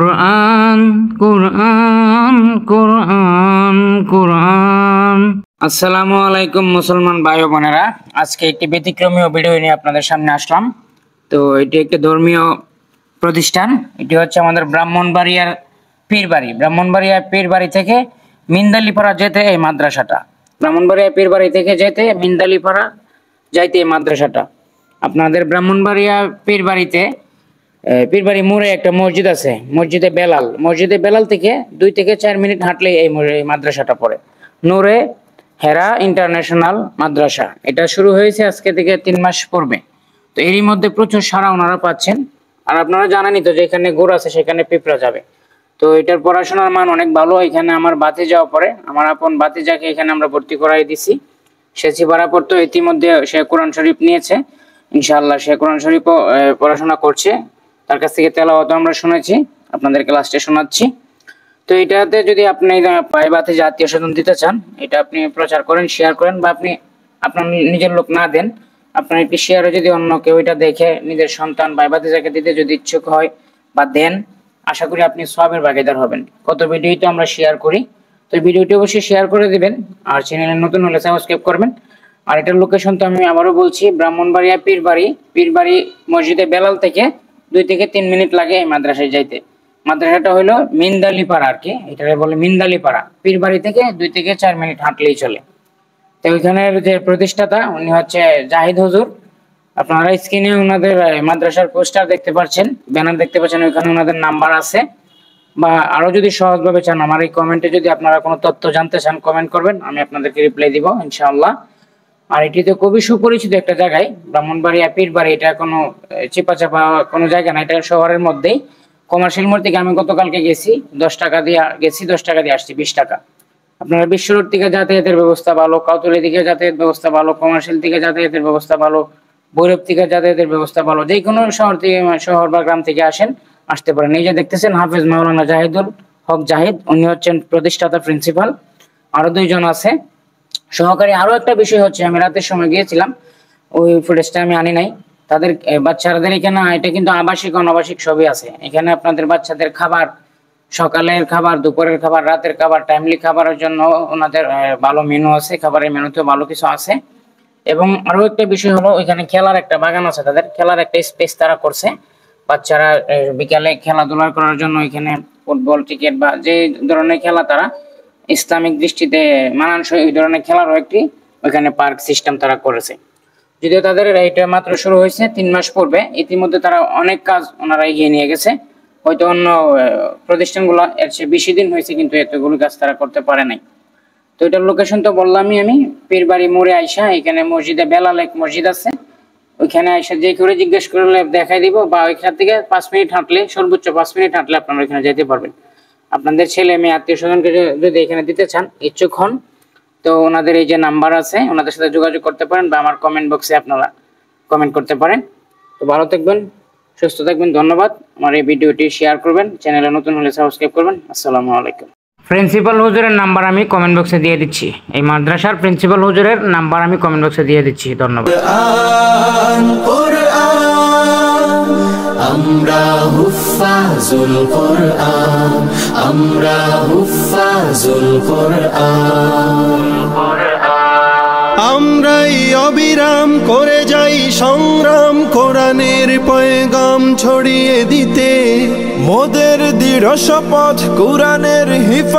কোরআন কোরআন কোরআন কোরআন। আসসালামু আলাইকুম মুসলমান ভাই বোনেরা, আজকে একটি ব্যতিক্রমী ভিডিও নিয়ে আপনাদের সামনে আসলাম। তো এটি একটি ধর্মীয় প্রতিষ্ঠান। এটি হচ্ছে আমাদের ব্রাহ্মণবাড়িয়ার পীরবাড়ি। ব্রাহ্মণবাড়িয়া পীরবাড়ি থেকে মিন্দালিপাড়া যেতে এই মাদ্রাসাটা, ব্রাহ্মণবাড়িয়া পীরবাড়ি থেকে যেতে মিন্দালিপাড়া যাইতে এই মাদ্রাসাটা। আপনাদের ব্রাহ্মণবাড়িয়া পীরবাড়িতে পীরবাড়ি মোড়ে একটা মসজিদ আছে, মসজিদে বেলাল থেকে 2 থেকে 4 মিনিট হাঁটলেই এই মাদ্রাসাটা পড়ে। নূরে হেরা ইন্টারন্যাশনাল মাদ্রাসা। এটা শুরু হয়েছে আজকে থেকে 3 মাস পূর্বে। তো এরই মধ্যে প্রচুর সাড়া ওনারা পাচ্ছেন। আর আপনারা জানেনই তো, যেখানে গোড় আছে সেখানে পিঁপড়া যাবে। তো এটার পড়াশোনার মান অনেক ভালো। এখানে আমার ভাতিজাও পড়ে, আমার আপন ভাতিজাকে এখানে আমরা ভর্তি করাই দিছি। সে চিপাড়া পড়তো, ইতিমধ্যে সে কোরআন শরীফ নিয়েছে। ইনশাআল্লাহ সে কোরআন শরীফও পড়াশোনা করছে। তার কাছ থেকে তেলাওয়াত আমরা শুনেছি, আপনাদের ক্লাসে শোনাচ্ছি। তো এটাতে যদি আপনি পাইবাতে জাতীয় স্বজন দিতে চান, এটা আপনি প্রচার করেন, শেয়ার করেন, বা আপনি আপনার নিজের লোক না দেন, আপনার একটি শেয়ারে যদি অন্য কেউ এটা দেখে নিজের সন্তান পাইবাতে যাকে দিতে যদি ইচ্ছুক হয় বা দেন, আশা করি আপনি সওয়াবের ভাগীদার হবেন। কত ভিডিও তো আমরা শেয়ার করি, তো ভিডিওটি অবশ্যই শেয়ার করে দিবেন। আর চ্যানেলে নতুন হলে সাবস্ক্রাইব করবেন। আর এটার লোকেশন তো আমি আবারও বলছি, ব্রাহ্মণবাড়িয়া পীরবাড়ি মসজিদে বেলাল থেকে 2 থেকে 3 মিনিট লাগে এই মাদ্রাসায় যাইতে। মাদ্রাসাটা হলো মিন্দালিপাড়া আর কি, এটা বলে মিন্দালিপাড়া। পীরবাড়ি থেকে 2 থেকে 4 মিনিট হাঁটলেই চলে। তো ওইখানের যে প্রতিষ্ঠাতা উনি হচ্ছে জাহিদ হুজুর। আপনারা স্ক্রিনে ওনাদের মাদ্রাসার পোস্টার দেখতে পাচ্ছেন, ব্যানার দেখতে পাচ্ছেন, ওইখানে ওনাদের নাম্বার আছে। বা আরো যদি সহজভাবে চান, আমার এই কমেন্টে যদি আপনারা কোনো তথ্য জানতে চান কমেন্ট করবেন, আমি আপনাদেরকে রিপ্লাই দিব ইনশাআল্লাহ। আর এটি তো খুবই সুপরিচিত একটা জায়গায়, ব্রাহ্মণবাড়িয়া পীরবাড়ি। এটা কোনো চিপাচাপা কোনো জায়গা না, এটা শহরের মধ্যেই। কমার্শিয়াল মোড় থেকে আমি গতকালকে গেছি, 10 টাকা দিয়ে গেছি, 10 টাকা দিয়ে আসছি, 20 টাকা। আপনারা বিশ্ব রোড থেকে যাতায়াতের ব্যবস্থা ভালো, কাউতলি দিকে যাতায়াত ব্যবস্থা ভালো, কমার্শিয়াল থেকে যাতায়াতের ব্যবস্থা ভালো, ভৈরব থেকে যাতায়াতের ব্যবস্থা ভালো। যে কোনো শহর বা গ্রাম থেকে আসতে পারেন। এই যে দেখতেছেন হাফেজ মাওলানা জাহিদুল হক জাহিদ, উনি হচ্ছেন প্রতিষ্ঠাতা প্রিন্সিপাল। আরো 2 জন আছে সহকারী। আরো একটা বিষয় হচ্ছে, আমি রাতের সময় গিয়েছিলাম, ওই ফুটেজটা আমি আনি নাই। তাদের বাচ্চাদের এখানে, এটা কিন্তু আবাসিক অনাবাসিক সবই আছে। এখানে আপনাদের বাচ্চাদের খাবার, সকালের খাবার, দুপুরের খাবার, রাতের খাবার, টাইমলি খাবারের জন্য ওনাদের ভালো মেনু আছে, খাবারের মেনুতেও ভালো কিছু আছে। এবং আরো একটা বিষয় হলো, ওইখানে খেলার একটা বাগান আছে, তাদের খেলার একটা স্পেস তারা করছে। বাচ্চারা বিকালে খেলাধুলা করার জন্য এখানে ফুটবল, ক্রিকেট বা যে ধরনের খেলা তারা ইসলামিক দৃষ্টিতে মানানসই, ওই ধরনের খেলারও একটি ওইখানে পার্ক সিস্টেম তারা করেছে। যদিও তাদের এটা মাত্র শুরু হয়েছে 3 মাস পূর্বে, ইতিমধ্যে তারা অনেক কাজ ওনারা এগিয়ে নিয়ে গেছে। হয়তো অন্য প্রতিষ্ঠানগুলো এর চেয়ে বেশি দিন হয়েছে, কিন্তু এতগুলো কাজ তারা করতে পারে নাই। তো এটার লোকেশন তো বললামই আমি, পীরবাড়ি মোড়ে আইসা এখানে মসজিদে বেলাল এক মসজিদ আছে, ওইখানে আইসা যে করে জিজ্ঞেস করলে দেখাই দিব। বা ওইখান থেকে 5 মিনিট হাঁটলে, সর্বোচ্চ 5 মিনিট হাঁটলে আপনারা ওইখানে যেতে পারবেন। আপনাদের ছেলে মেয়ে আত্মীয় স্বজনকে যদি এখানে দিতে চান, ইচ্ছুক হন, তো ওনাদের এই যে নাম্বার আছে, ওনাদের সাথে যোগাযোগ করতে পারেন, বা আমার কমেন্ট বক্সে আপনারা কমেন্ট করতে পারেন। তো ভালো থাকবেন, সুস্থ থাকবেন, ধন্যবাদ। আমার এই ভিডিওটি শেয়ার করবেন, চ্যানেলে নতুন হলে সাবস্ক্রাইব করবেন। আসসালামু আলাইকুম। প্রিন্সিপাল হুজুরের নাম্বার আমি কমেন্ট বক্সে দিয়ে দিচ্ছি, এই মাদ্রাসার প্রিন্সিপাল হুজুরের নাম্বার আমি কমেন্ট বক্সে দিয়ে দিচ্ছি। ধন্যবাদ। আমরা হুফাজুল কোরআন, আমরা হুফাজুল কোরআন। আমরাই অবিরাম করে যাই সংগ্রাম, কোরআনের পয়গাম ছড়িয়ে দিতে। মোদের দৃঢ় শপথ, কোরআনের হিফাজত।